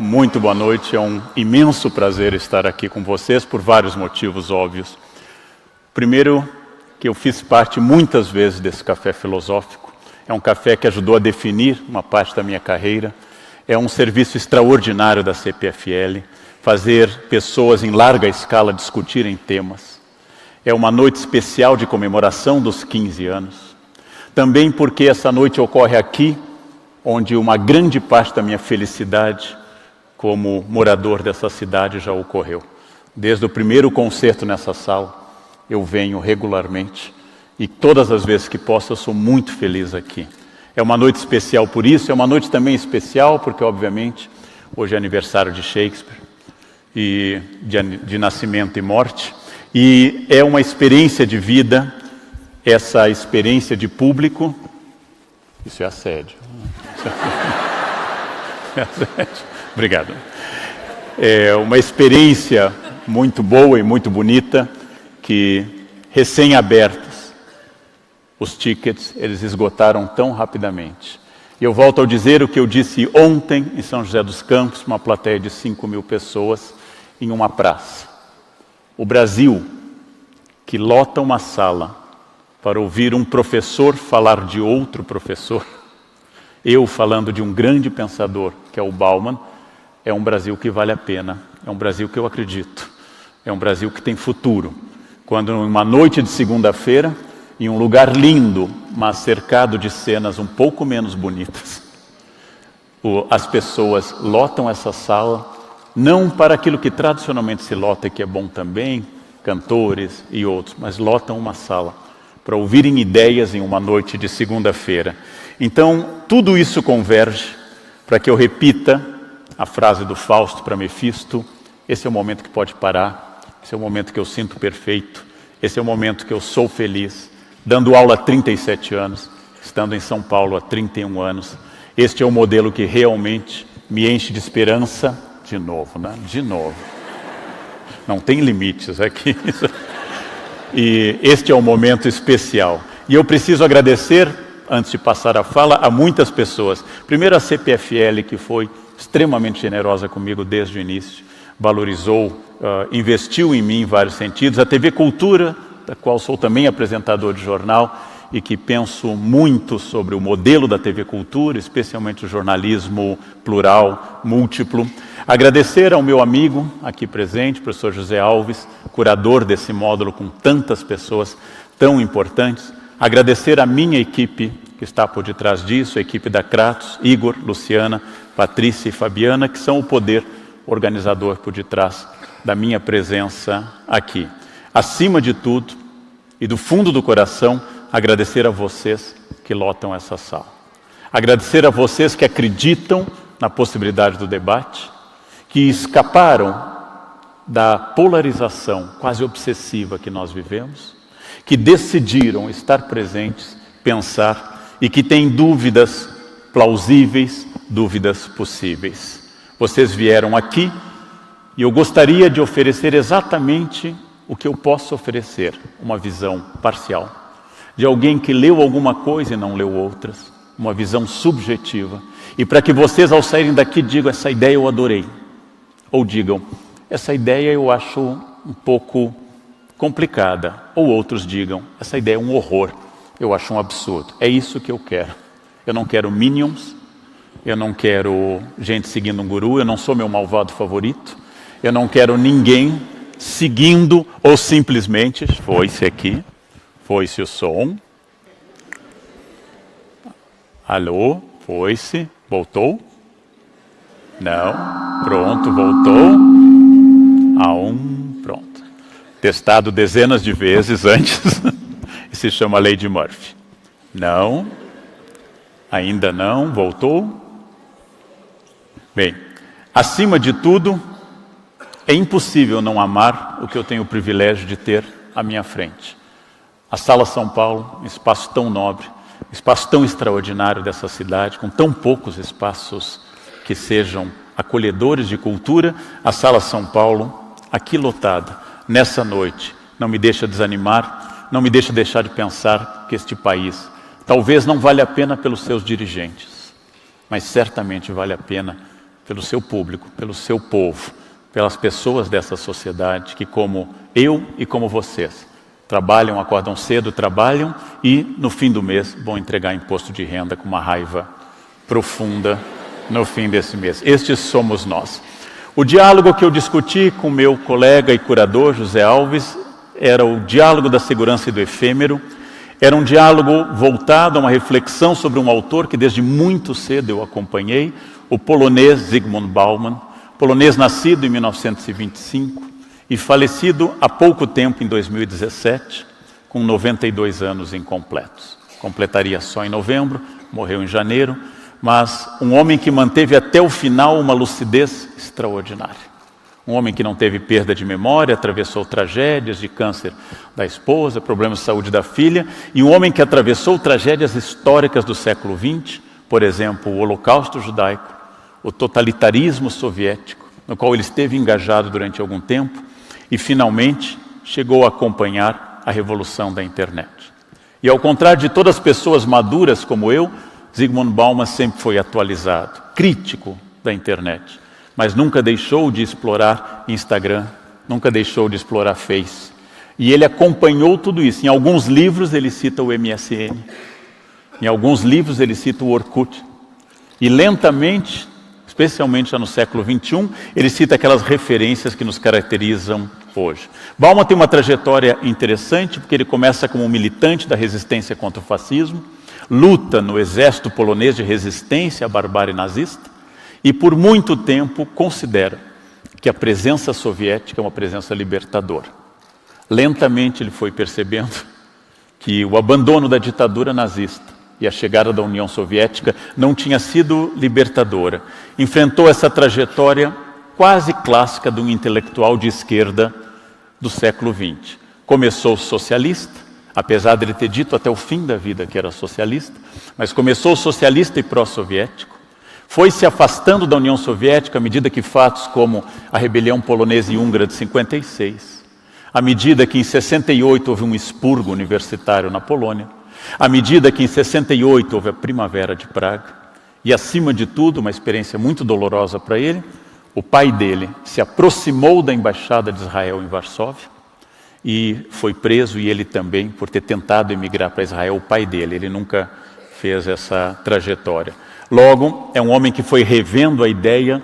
Muito boa noite, é um imenso prazer estar aqui com vocês por vários motivos óbvios. Primeiro, que eu fiz parte muitas vezes desse café filosófico. É um café que ajudou a definir uma parte da minha carreira. É um serviço extraordinário da CPFL, fazer pessoas em larga escala discutirem temas. É uma noite especial de comemoração dos 15 anos. Também porque essa noite ocorre aqui, onde uma grande parte da minha felicidade como morador dessa cidade já ocorreu. Desde o primeiro concerto nessa sala, eu venho regularmente e todas as vezes que posso eu sou muito feliz aqui. É uma noite especial por isso, é uma noite também especial porque, obviamente, hoje é aniversário de Shakespeare, e de nascimento e morte, e é uma experiência de vida, essa experiência de público. Isso é assédio. Obrigado. É uma experiência muito boa e muito bonita, que recém-abertos, os tickets, eles esgotaram tão rapidamente. E eu volto a dizer o que eu disse ontem em São José dos Campos, uma plateia de 5.000 pessoas, em uma praça. O Brasil, que lota uma sala para ouvir um professor falar de outro professor, eu falando de um grande pensador, que é o Bauman, é um Brasil que vale a pena, é um Brasil que eu acredito, é um Brasil que tem futuro. Quando numa noite de segunda-feira, em um lugar lindo, mas cercado de cenas um pouco menos bonitas, as pessoas lotam essa sala, não para aquilo que tradicionalmente se lota e que é bom também, cantores e outros, mas lotam uma sala para ouvirem ideias em uma noite de segunda-feira. Então, tudo isso converge para que eu repita a frase do Fausto para Mefisto: esse é o momento que pode parar, esse é o momento que eu sinto perfeito, esse é o momento que eu sou feliz, dando aula há 37 anos, estando em São Paulo há 31 anos. Este é o modelo que realmente me enche de esperança, de novo, né? De novo. Não tem limites aqui. E este é um momento especial. E eu preciso agradecer, antes de passar a fala, a muitas pessoas. Primeiro a CPFL, que foi extremamente generosa comigo desde o início, valorizou, investiu em mim em vários sentidos. A TV Cultura, da qual sou também apresentador de jornal e que penso muito sobre o modelo da TV Cultura, especialmente o jornalismo plural, múltiplo. Agradecer ao meu amigo aqui presente, professor José Alves, curador desse módulo com tantas pessoas tão importantes. Agradecer a minha equipe que está por detrás disso, a equipe da Kratos, Igor, Luciana, Patrícia e Fabiana, que são o poder organizador por detrás da minha presença aqui. Acima de tudo, e do fundo do coração, agradecer a vocês que lotam essa sala. Agradecer a vocês que acreditam na possibilidade do debate, que escaparam da polarização quase obsessiva que nós vivemos, que decidiram estar presentes, pensar, e que têm dúvidas plausíveis, dúvidas possíveis. Vocês vieram aqui e eu gostaria de oferecer exatamente o que eu posso oferecer, uma visão parcial, de alguém que leu alguma coisa e não leu outras, uma visão subjetiva, e para que vocês ao saírem daqui digam: essa ideia eu adorei, ou digam: essa ideia eu acho um pouco complicada, ou outros digam: essa ideia é um horror, eu acho um absurdo. É isso que eu quero. Eu não quero minions, eu não quero gente seguindo um guru, eu não sou meu malvado favorito, eu não quero ninguém seguindo ou simplesmente... Foi-se aqui, foi-se o som. Alô, foi-se, voltou? Não, pronto, voltou. Pronto. Testado dezenas de vezes antes. E se chama Lei de Murphy. Não, ainda não, voltou. Bem, acima de tudo, é impossível não amar o que eu tenho o privilégio de ter à minha frente. A Sala São Paulo, um espaço tão nobre, um espaço tão extraordinário dessa cidade, com tão poucos espaços que sejam acolhedores de cultura. A Sala São Paulo, aqui lotada, nessa noite, não me deixa desanimar, não me deixa deixar de pensar que este país talvez não valha a pena pelos seus dirigentes, mas certamente vale a pena pelo seu público, pelo seu povo, pelas pessoas dessa sociedade que, como eu e como vocês, trabalham, acordam cedo, trabalham e no fim do mês vão entregar imposto de renda com uma raiva profunda no fim desse mês. Estes somos nós. O diálogo que eu discuti com meu colega e curador, José Alves, era o diálogo da segurança e do efêmero. Era um diálogo voltado a uma reflexão sobre um autor que desde muito cedo eu acompanhei, o polonês Zygmunt Bauman, polonês nascido em 1925 e falecido há pouco tempo, em 2017, com 92 anos incompletos. Completaria só em novembro, morreu em janeiro, mas um homem que manteve até o final uma lucidez extraordinária. Um homem que não teve perda de memória, atravessou tragédias de câncer da esposa, problemas de saúde da filha, e um homem que atravessou tragédias históricas do século XX, por exemplo, o Holocausto judaico, o totalitarismo soviético, no qual ele esteve engajado durante algum tempo, e finalmente chegou a acompanhar a revolução da internet. E ao contrário de todas as pessoas maduras como eu, Zygmunt Bauman sempre foi atualizado, crítico da internet, mas nunca deixou de explorar Instagram, nunca deixou de explorar Face. E ele acompanhou tudo isso. Em alguns livros ele cita o MSN, em alguns livros ele cita o Orkut. E lentamente, especialmente já no século XXI, ele cita aquelas referências que nos caracterizam hoje. Bauman tem uma trajetória interessante, porque ele começa como um militante da resistência contra o fascismo, luta no exército polonês de resistência à barbárie nazista, e por muito tempo considera que a presença soviética é uma presença libertadora. Lentamente ele foi percebendo que o abandono da ditadura nazista e a chegada da União Soviética não tinha sido libertadora. Enfrentou essa trajetória quase clássica de um intelectual de esquerda do século XX. Começou socialista, apesar de ele ter dito até o fim da vida que era socialista, mas começou socialista e pró-soviético. Foi se afastando da União Soviética à medida que fatos como a rebelião polonesa e húngara de 56, à medida que em 68 houve um expurgo universitário na Polônia, à medida que em 68 houve a Primavera de Praga, e acima de tudo, uma experiência muito dolorosa para ele, o pai dele se aproximou da embaixada de Israel em Varsóvia e foi preso, e ele também, por ter tentado emigrar para Israel, o pai dele, ele nunca fez essa trajetória. Logo, é um homem que foi revendo a ideia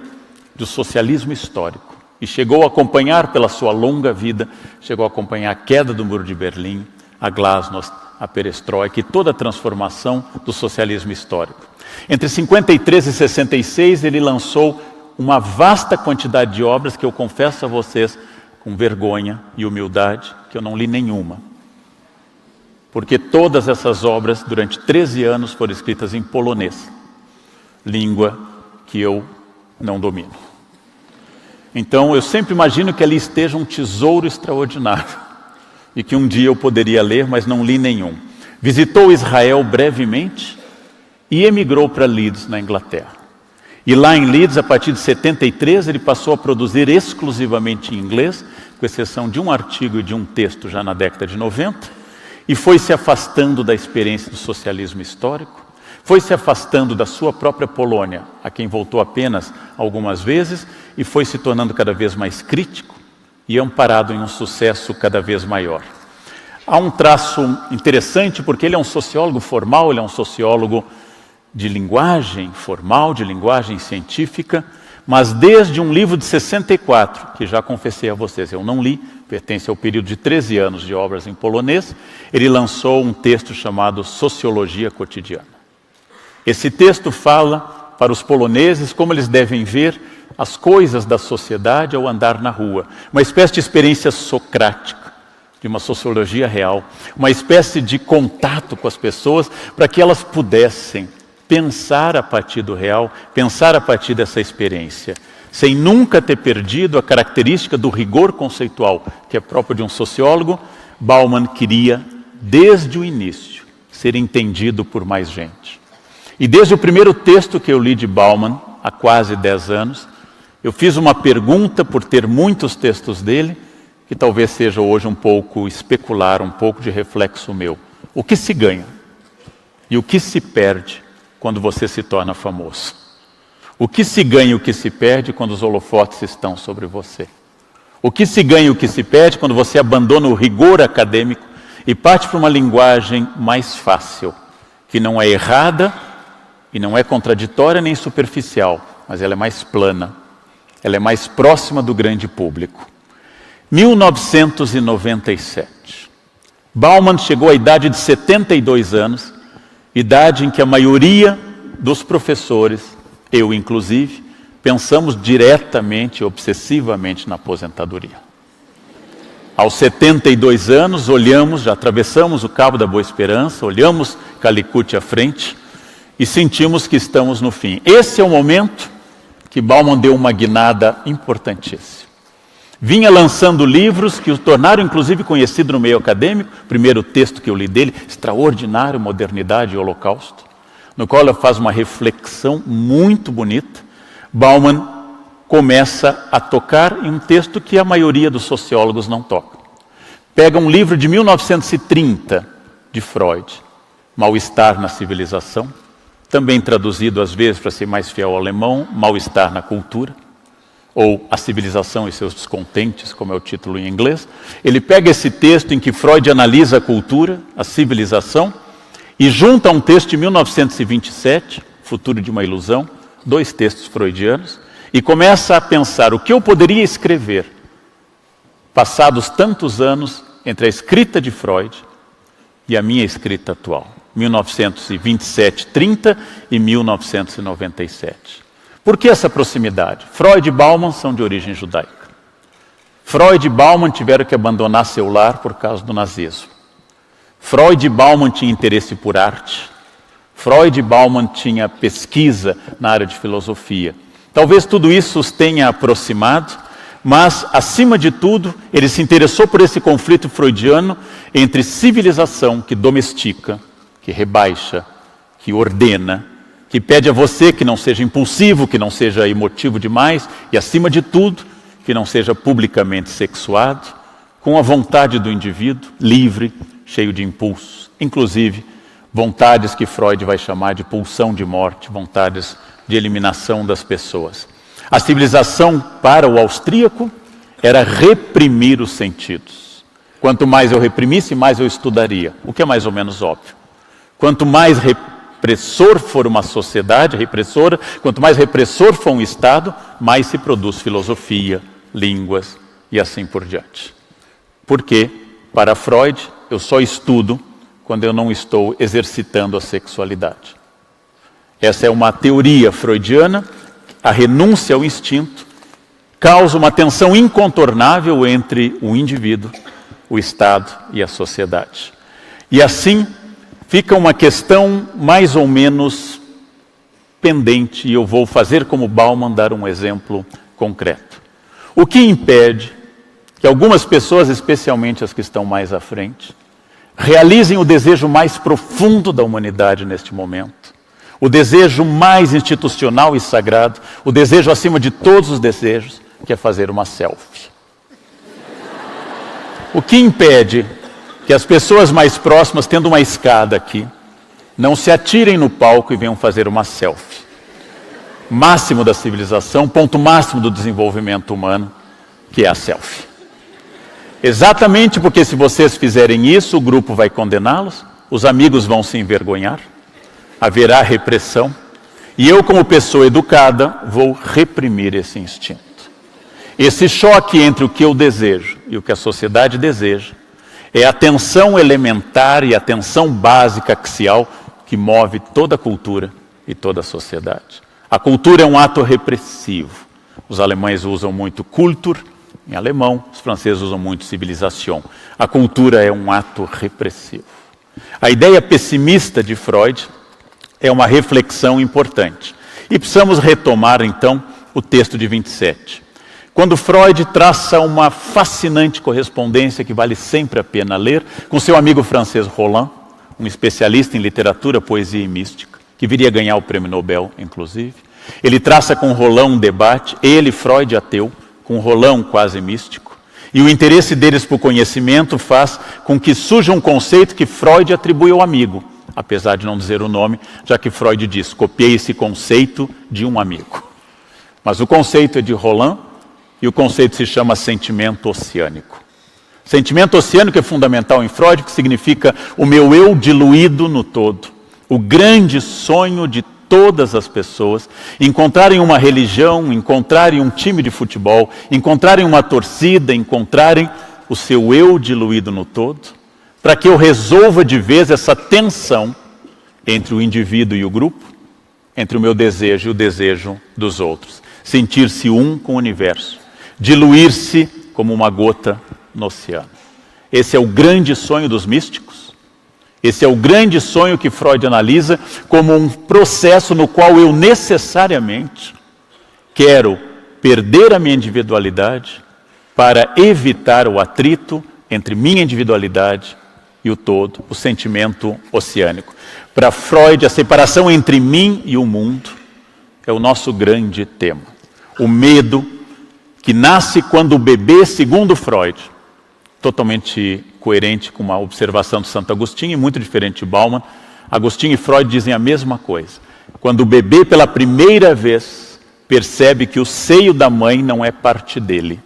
do socialismo histórico e chegou a acompanhar, pela sua longa vida, chegou a acompanhar a queda do Muro de Berlim, a glasnost, a perestroika e toda a transformação do socialismo histórico. Entre 53 e 66, ele lançou uma vasta quantidade de obras que eu confesso a vocês, com vergonha e humildade, que eu não li nenhuma. Porque todas essas obras, durante 13 anos, foram escritas em polonês, língua que eu não domino. Então, eu sempre imagino que ali esteja um tesouro extraordinário e que um dia eu poderia ler, mas não li nenhum. Visitou Israel brevemente e emigrou para Leeds, na Inglaterra. E lá em Leeds, a partir de 73, ele passou a produzir exclusivamente em inglês, com exceção de um artigo e de um texto já na década de 90, e foi se afastando da experiência do socialismo histórico, foi se afastando da sua própria Polônia, a quem voltou apenas algumas vezes, e foi se tornando cada vez mais crítico e amparado em um sucesso cada vez maior. Há um traço interessante, porque ele é um sociólogo formal, ele é um sociólogo de linguagem formal, de linguagem científica, mas desde um livro de 64, que já confessei a vocês, eu não li, pertence ao período de 13 anos de obras em polonês, ele lançou um texto chamado Sociologia Cotidiana. Esse texto fala para os poloneses como eles devem ver as coisas da sociedade ao andar na rua. Uma espécie de experiência socrática, de uma sociologia real, uma espécie de contato com as pessoas para que elas pudessem pensar a partir do real, pensar a partir dessa experiência, sem nunca ter perdido a característica do rigor conceitual, que é próprio de um sociólogo. Bauman queria, desde o início, ser entendido por mais gente. E desde o primeiro texto que eu li de Bauman, há quase 10 anos, eu fiz uma pergunta, por ter muitos textos dele, que talvez seja hoje um pouco especular, um pouco de reflexo meu. O que se ganha? E o que se perde quando você se torna famoso? O que se ganha e o que se perde quando os holofotes estão sobre você? O que se ganha e o que se perde quando você abandona o rigor acadêmico e parte para uma linguagem mais fácil, que não é errada e não é contraditória nem superficial, mas ela é mais plana, ela é mais próxima do grande público. 1997. Bauman chegou à idade de 72 anos, idade em que a maioria dos professores, eu inclusive, pensamos diretamente e obsessivamente na aposentadoria. Aos 72 anos, olhamos, já atravessamos o Cabo da Boa Esperança, olhamos Calicut à frente e sentimos que estamos no fim. Esse é o momento que Bauman deu uma guinada importantíssima. Vinha lançando livros que o tornaram inclusive conhecido no meio acadêmico. O primeiro texto que eu li dele, Extraordinário, Modernidade e Holocausto, no qual ele faz uma reflexão muito bonita. Bauman começa a tocar em um texto que a maioria dos sociólogos não toca. Pega um livro de 1930, de Freud, Mal-Estar na Civilização, também traduzido às vezes para ser mais fiel ao alemão, Mal-Estar na Cultura, ou A Civilização e Seus Descontentes, como é o título em inglês. Ele pega esse texto em que Freud analisa a cultura, a civilização, e junta a um texto de 1927, Futuro de uma Ilusão, 2 textos freudianos, e começa a pensar o que eu poderia escrever, passados tantos anos entre a escrita de Freud e a minha escrita atual, 1927-30 e 1997. Por que essa proximidade? Freud e Bauman são de origem judaica. Freud e Bauman tiveram que abandonar seu lar por causa do nazismo. Freud e Bauman tinham interesse por arte. Freud e Bauman tinham pesquisa na área de filosofia. Talvez tudo isso os tenha aproximado, mas, acima de tudo, ele se interessou por esse conflito freudiano entre civilização que domestica, que rebaixa, que ordena, que pede a você que não seja impulsivo, que não seja emotivo demais e, acima de tudo, que não seja publicamente sexuado, com a vontade do indivíduo, livre, cheio de impulsos, inclusive vontades que Freud vai chamar de pulsão de morte, vontades de eliminação das pessoas. A civilização para o austríaco era reprimir os sentidos. Quanto mais eu reprimisse, mais eu estudaria, o que é mais ou menos óbvio. Quanto mais repressor for uma sociedade repressora, quanto mais repressor for um Estado, mais se produz filosofia, línguas e assim por diante. Porque, para Freud, eu só estudo quando eu não estou exercitando a sexualidade. Essa é uma teoria freudiana. A renúncia ao instinto causa uma tensão incontornável entre o indivíduo, o Estado e a sociedade. E assim fica uma questão mais ou menos pendente, e eu vou fazer como Bauman, dar um exemplo concreto. O que impede que algumas pessoas, especialmente as que estão mais à frente, realizem o desejo mais profundo da humanidade neste momento, o desejo mais institucional e sagrado, o desejo acima de todos os desejos, que é fazer uma selfie? O que impede que as pessoas mais próximas, tendo uma escada aqui, não se atirem no palco e venham fazer uma selfie? Máximo da civilização, ponto máximo do desenvolvimento humano, que é a selfie. Exatamente porque se vocês fizerem isso, o grupo vai condená-los, os amigos vão se envergonhar, haverá repressão, e eu, como pessoa educada, vou reprimir esse instinto. Esse choque entre o que eu desejo e o que a sociedade deseja é a tensão elementar e a tensão básica axial que move toda a cultura e toda a sociedade. A cultura é um ato repressivo. Os alemães usam muito Kultur, em alemão, os franceses usam muito Civilisation. A cultura é um ato repressivo. A ideia pessimista de Freud é uma reflexão importante. E precisamos retomar, então, o texto de 27. Quando Freud traça uma fascinante correspondência que vale sempre a pena ler, com seu amigo francês Roland, um especialista em literatura, poesia e mística, que viria a ganhar o prêmio Nobel, inclusive. Ele traça com Roland um debate, ele, Freud, ateu, com Roland quase místico, e o interesse deles por conhecimento faz com que surja um conceito que Freud atribui ao amigo, apesar de não dizer o nome, já que Freud diz, copiei esse conceito de um amigo. Mas o conceito é de Roland e o conceito se chama sentimento oceânico. Sentimento oceânico é fundamental em Freud, que significa o meu eu diluído no todo. O grande sonho de todas as pessoas, encontrarem uma religião, encontrarem um time de futebol, encontrarem uma torcida, encontrarem o seu eu diluído no todo, para que eu resolva de vez essa tensão entre o indivíduo e o grupo, entre o meu desejo e o desejo dos outros. Sentir-se um com o universo, diluir-se como uma gota no oceano. Esse é o grande sonho dos místicos. Esse é o grande sonho que Freud analisa como um processo no qual eu necessariamente quero perder a minha individualidade para evitar o atrito entre minha individualidade e o todo, o sentimento oceânico. Para Freud, a separação entre mim e o mundo é o nosso grande tema. O medo que nasce quando o bebê, segundo Freud, totalmente coerente com uma observação de Santo Agostinho e muito diferente de Bauman, Agostinho e Freud dizem a mesma coisa. Quando o bebê pela primeira vez percebe que o seio da mãe não é parte dele.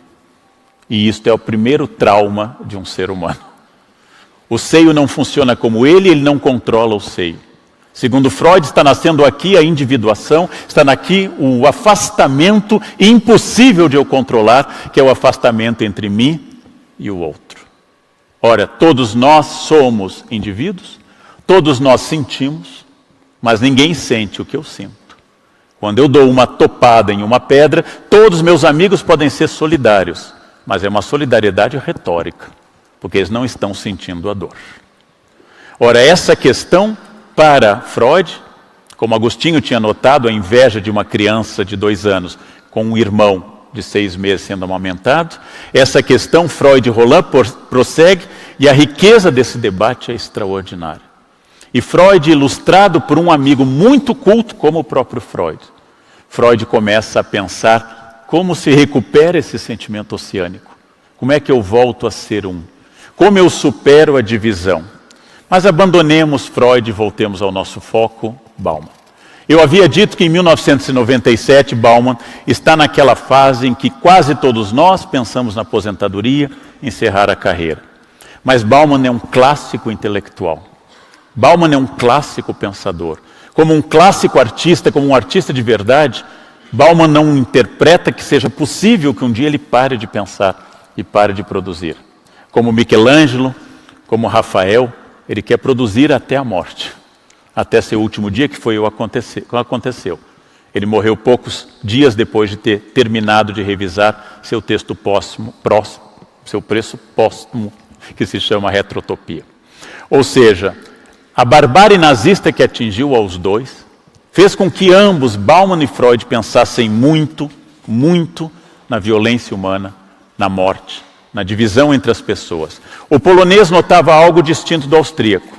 E isto é o primeiro trauma de um ser humano. O seio não funciona como ele não controla o seio. Segundo Freud, está nascendo aqui a individuação, está aqui o afastamento impossível de eu controlar, que é o afastamento entre mim e o outro. Ora, todos nós somos indivíduos, todos nós sentimos, mas ninguém sente o que eu sinto. Quando eu dou uma topada em uma pedra, todos meus amigos podem ser solidários, mas é uma solidariedade retórica, porque eles não estão sentindo a dor. Ora, essa questão para Freud, como Agostinho tinha notado, a inveja de uma criança de 2 anos com um irmão de 6 meses sendo amamentado, essa questão Freud e Roland prossegue e a riqueza desse debate é extraordinária. E Freud, ilustrado por um amigo muito culto como o próprio Freud, Freud começa a pensar como se recupera esse sentimento oceânico. Como é que eu volto a ser um? Como eu supero a divisão? Mas abandonemos Freud e voltemos ao nosso foco, Bauman. Eu havia dito que em 1997, Bauman está naquela fase em que quase todos nós pensamos na aposentadoria, encerrar a carreira. Mas Bauman é um clássico intelectual. Bauman é um clássico pensador. Como um clássico artista, como um artista de verdade, Bauman não interpreta que seja possível que um dia ele pare de pensar e pare de produzir. Como Michelangelo, como Rafael, ele quer produzir até a morte, até seu último dia, que foi o que aconteceu. Ele morreu poucos dias depois de ter terminado de revisar seu texto póstumo, seu preço póstumo, que se chama Retrotopia. Ou seja, a barbárie nazista que atingiu aos dois fez com que ambos, Bauman e Freud, pensassem muito, muito na violência humana, na morte, na divisão entre as pessoas. O polonês notava algo distinto do austríaco.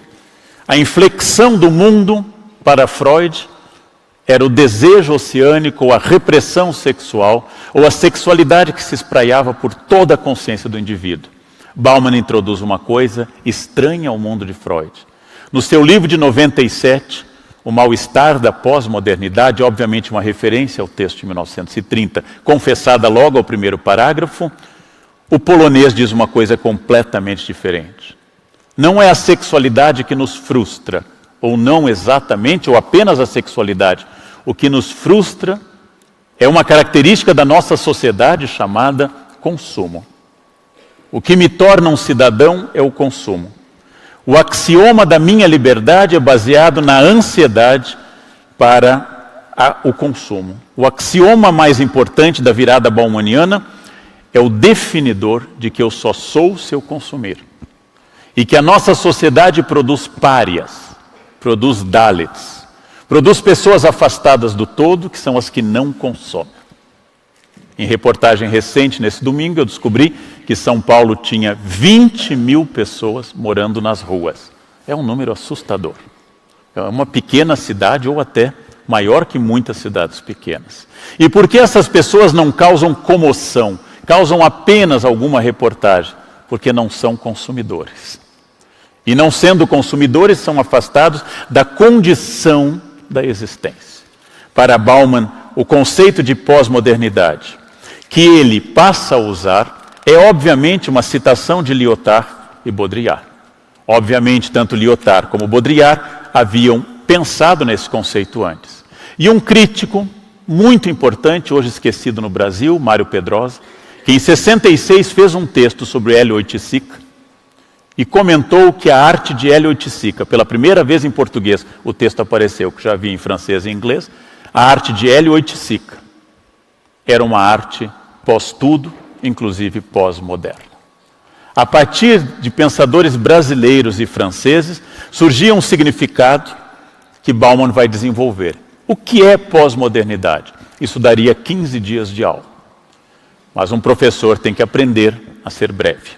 A inflexão do mundo, para Freud, era o desejo oceânico, ou a repressão sexual, ou a sexualidade que se espraiava por toda a consciência do indivíduo. Bauman introduz uma coisa estranha ao mundo de Freud. No seu livro de 97, O Mal-Estar da Pós-Modernidade, obviamente uma referência ao texto de 1930, confessada logo ao primeiro parágrafo, o polonês diz uma coisa completamente diferente. Não é a sexualidade que nos frustra, ou não exatamente, ou apenas a sexualidade. O que nos frustra é uma característica da nossa sociedade chamada consumo. O que me torna um cidadão é o consumo. O axioma da minha liberdade é baseado na ansiedade para o consumo. O axioma mais importante da virada baumaniana é o definidor de que eu só sou se eu consumir. E que a nossa sociedade produz párias, produz Dalits, produz pessoas afastadas do todo, que são as que não consomem. Em reportagem recente, nesse domingo, eu descobri que São Paulo tinha 20 mil pessoas morando nas ruas. É um número assustador. É uma pequena cidade ou até maior que muitas cidades pequenas. E por que essas pessoas não causam comoção? Causam apenas alguma reportagem? Porque não são consumidores. E não sendo consumidores, são afastados da condição da existência. Para Bauman, o conceito de pós-modernidade que ele passa a usar é obviamente uma citação de Lyotard e Baudrillard. Obviamente, tanto Lyotard como Baudrillard haviam pensado nesse conceito antes. E um crítico muito importante, hoje esquecido no Brasil, Mário Pedrosa, que em 66 fez um texto sobre Hélio Oiticica e comentou que a arte de Hélio Oiticica, pela primeira vez em português, o texto apareceu, que já havia em francês e inglês, a arte de Hélio Oiticica era uma arte pós-tudo, inclusive pós-moderna. A partir de pensadores brasileiros e franceses, surgia um significado que Bauman vai desenvolver. O que é pós-modernidade? Isso daria 15 dias de aula. Mas um professor tem que aprender a ser breve.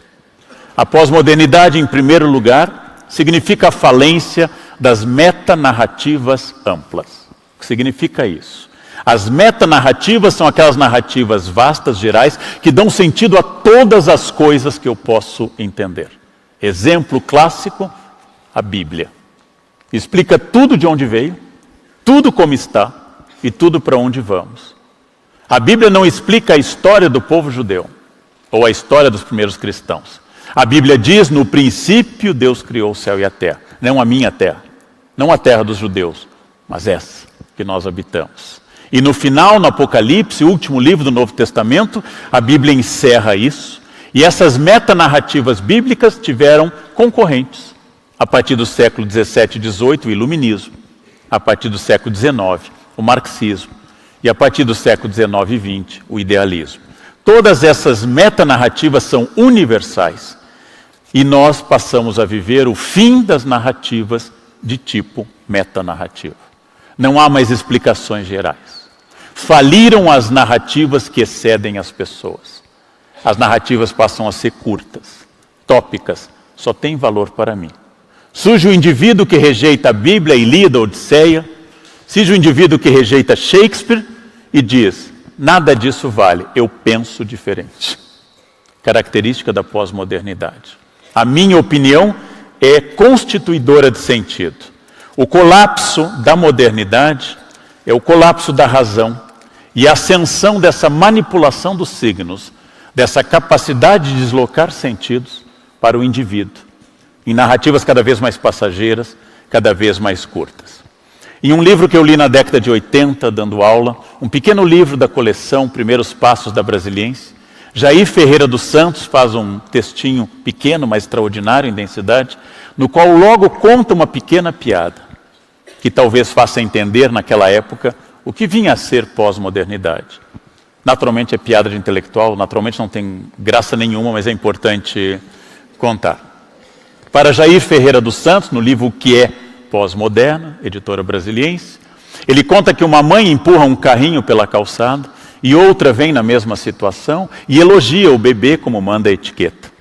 A pós-modernidade, em primeiro lugar, significa a falência das metanarrativas amplas. O que significa isso? As metanarrativas são aquelas narrativas vastas, gerais, que dão sentido a todas as coisas que eu posso entender. Exemplo clássico, a Bíblia. Explica tudo de onde veio, tudo como está e tudo para onde vamos. A Bíblia não explica a história do povo judeu, ou a história dos primeiros cristãos. A Bíblia diz, no princípio Deus criou o céu e a terra. Não a minha terra, não a terra dos judeus, mas essa que nós habitamos. E no final, no Apocalipse, o último livro do Novo Testamento, a Bíblia encerra isso. E essas metanarrativas bíblicas tiveram concorrentes. A partir do século 17 e 18, o iluminismo. A partir do século 19, o marxismo. E a partir do século 19 e 20, o idealismo. Todas essas metanarrativas são universais. E nós passamos a viver o fim das narrativas de tipo metanarrativa. Não há mais explicações gerais. Faliram as narrativas que excedem as pessoas. As narrativas passam a ser curtas, tópicas, só tem valor para mim. Surge o indivíduo que rejeita a Bíblia, a Ilíada, a Odisseia. Surge o indivíduo que rejeita Shakespeare e diz, nada disso vale, eu penso diferente. Característica da pós-modernidade. A minha opinião é constituidora de sentido. O colapso da modernidade é o colapso da razão e a ascensão dessa manipulação dos signos, dessa capacidade de deslocar sentidos para o indivíduo, em narrativas cada vez mais passageiras, cada vez mais curtas. Em um livro que eu li na década de 80, dando aula, um pequeno livro da coleção Primeiros Passos da Brasiliense, Jair Ferreira dos Santos faz um textinho pequeno, mas extraordinário em densidade, no qual logo conta uma pequena piada, que talvez faça entender naquela época o que vinha a ser pós-modernidade. Naturalmente é piada de intelectual, naturalmente não tem graça nenhuma, mas é importante contar. Para Jair Ferreira dos Santos, no livro O que é Pós-Moderna, editora brasiliense, ele conta que uma mãe empurra um carrinho pela calçada e outra vem na mesma situação e elogia o bebê como manda a etiqueta.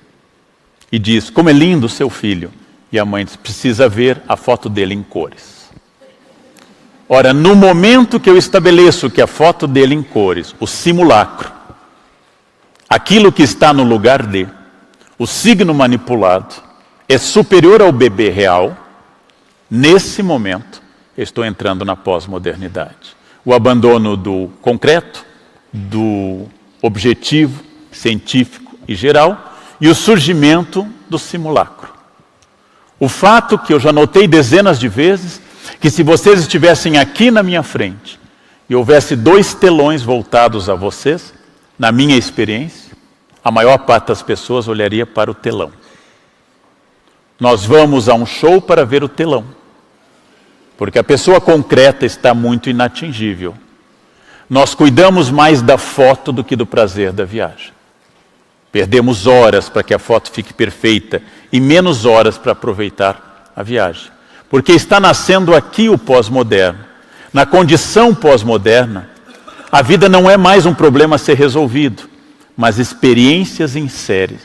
E diz, como é lindo o seu filho. E a mãe diz, precisa ver a foto dele em cores. Ora, no momento que eu estabeleço que a foto dele em cores, o simulacro, aquilo que está no lugar de, o signo manipulado, é superior ao bebê real, nesse momento, eu estou entrando na pós-modernidade. O abandono do concreto, do objetivo científico e geral, e o surgimento do simulacro. O fato que eu já notei dezenas de vezes, que se vocês estivessem aqui na minha frente e houvesse 2 telões voltados a vocês, na minha experiência, a maior parte das pessoas olharia para o telão. Nós vamos a um show para ver o telão, porque a pessoa concreta está muito inatingível. Nós cuidamos mais da foto do que do prazer da viagem. Perdemos horas para que a foto fique perfeita e menos horas para aproveitar a viagem. Porque está nascendo aqui o pós-moderno. Na condição pós-moderna, a vida não é mais um problema a ser resolvido, mas experiências em série,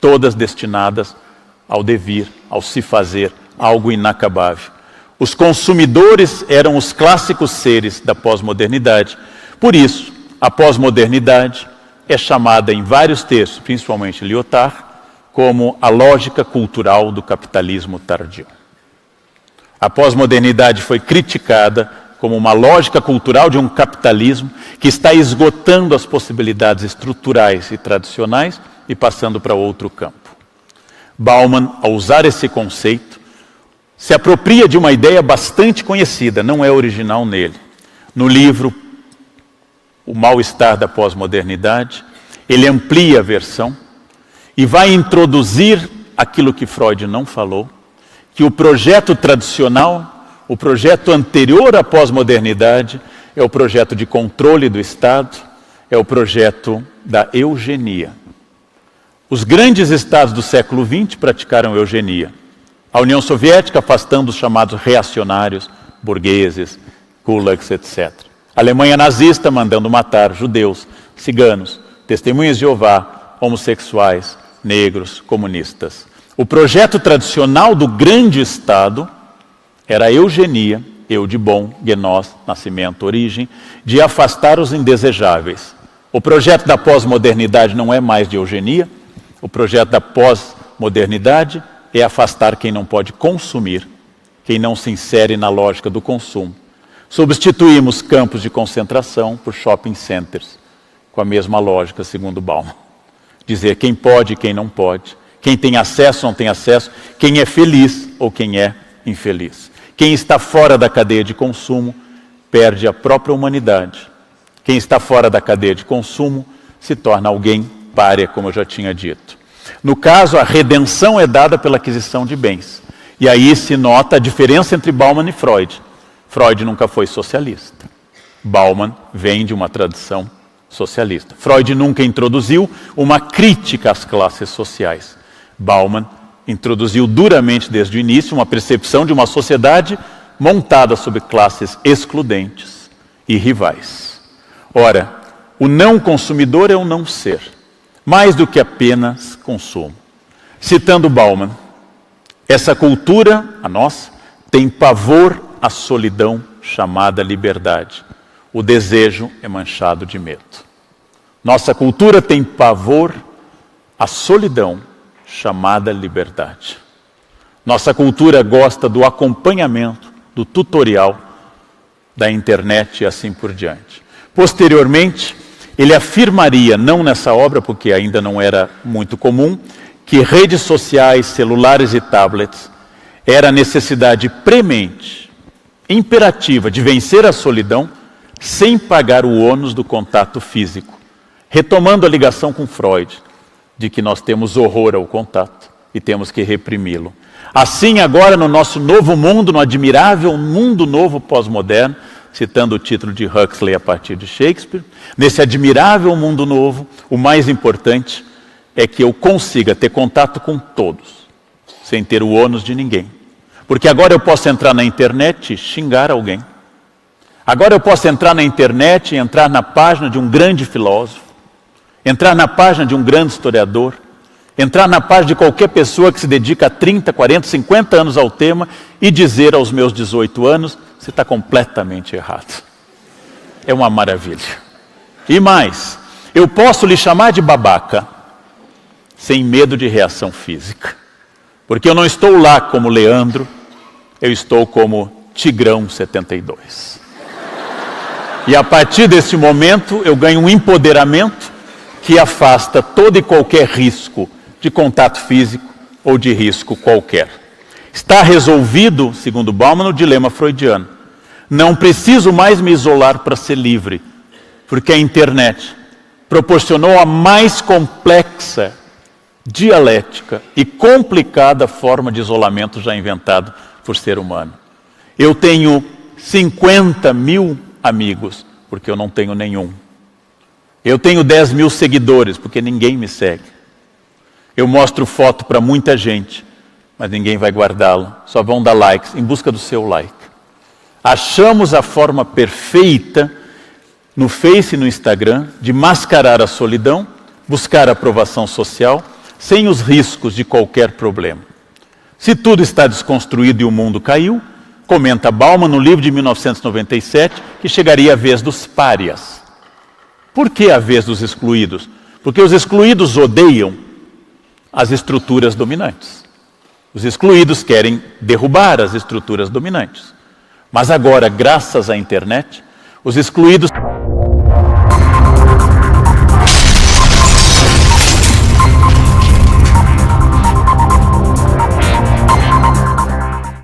todas destinadas ao devir, ao se fazer, algo inacabável. Os consumidores eram os clássicos seres da pós-modernidade. Por isso, a pós-modernidade é chamada em vários textos, principalmente Lyotard, como a lógica cultural do capitalismo tardio. A pós-modernidade foi criticada como uma lógica cultural de um capitalismo que está esgotando as possibilidades estruturais e tradicionais e passando para outro campo. Bauman, ao usar esse conceito, se apropria de uma ideia bastante conhecida, não é original nele. No livro O Mal-Estar da Pós-Modernidade, ele amplia a versão e vai introduzir aquilo que Freud não falou, que o projeto tradicional, o projeto anterior à pós-modernidade, é o projeto de controle do Estado, é o projeto da eugenia. Os grandes estados do século XX praticaram eugenia. A União Soviética afastando os chamados reacionários, burgueses, gulags, etc. A Alemanha nazista mandando matar judeus, ciganos, testemunhas de Jeová, homossexuais, negros, comunistas. O projeto tradicional do grande Estado era a eugenia, eu de bom, genós, nascimento, origem, de afastar os indesejáveis. O projeto da pós-modernidade não é mais de eugenia, o projeto da pós-modernidade é afastar quem não pode consumir, quem não se insere na lógica do consumo. Substituímos campos de concentração por shopping centers, com a mesma lógica, segundo Bauman. Dizer quem pode e quem não pode, quem tem acesso ou não tem acesso, quem é feliz ou quem é infeliz. Quem está fora da cadeia de consumo perde a própria humanidade. Quem está fora da cadeia de consumo se torna alguém pária, como eu já tinha dito. No caso, a redenção é dada pela aquisição de bens. E aí se nota a diferença entre Bauman e Freud. Freud nunca foi socialista. Bauman vem de uma tradição socialista. Freud nunca introduziu uma crítica às classes sociais. Bauman introduziu duramente desde o início uma percepção de uma sociedade montada sobre classes excludentes e rivais. Ora, o não consumidor é o não ser, mais do que apenas consumo. Citando Bauman, essa cultura, a nossa, tem pavor à solidão chamada liberdade. O desejo é manchado de medo. Nossa cultura tem pavor à solidão chamada liberdade. Nossa cultura gosta do acompanhamento, do tutorial, da internet e assim por diante. Posteriormente, ele afirmaria, não nessa obra, porque ainda não era muito comum, que redes sociais, celulares e tablets era a necessidade premente, imperativa de vencer a solidão sem pagar o ônus do contato físico. Retomando a ligação com Freud, de que nós temos horror ao contato e temos que reprimi-lo. Assim, agora, no nosso novo mundo, no admirável mundo novo pós-moderno, citando o título de Huxley a partir de Shakespeare, nesse admirável mundo novo, o mais importante é que eu consiga ter contato com todos, sem ter o ônus de ninguém. Porque agora eu posso entrar na internet e xingar alguém. Agora eu posso entrar na internet e entrar na página de um grande filósofo, entrar na página de um grande historiador, entrar na página de qualquer pessoa que se dedica a 30, 40, 50 anos ao tema e dizer aos meus 18 anos, você está completamente errado. É uma maravilha. E mais, eu posso lhe chamar de babaca, sem medo de reação física. Porque eu não estou lá como Leandro, eu estou como Tigrão 72. E a partir desse momento eu ganho um empoderamento que afasta todo e qualquer risco de contato físico ou de risco qualquer. Está resolvido, segundo Bauman, o dilema freudiano. Não preciso mais me isolar para ser livre, porque a internet proporcionou a mais complexa, dialética e complicada forma de isolamento já inventada por ser humano. Eu tenho 50 mil amigos, porque eu não tenho nenhum. Eu tenho 10 mil seguidores, porque ninguém me segue. Eu mostro foto para muita gente, mas ninguém vai guardá-lo. Só vão dar likes, em busca do seu like. Achamos a forma perfeita, no Face e no Instagram, de mascarar a solidão, buscar a aprovação social, sem os riscos de qualquer problema. Se tudo está desconstruído e o mundo caiu, comenta Bauman no livro de 1997, que chegaria a vez dos párias. Por que a vez dos excluídos? Porque os excluídos odeiam as estruturas dominantes. Os excluídos querem derrubar as estruturas dominantes. Mas agora, graças à internet, os excluídos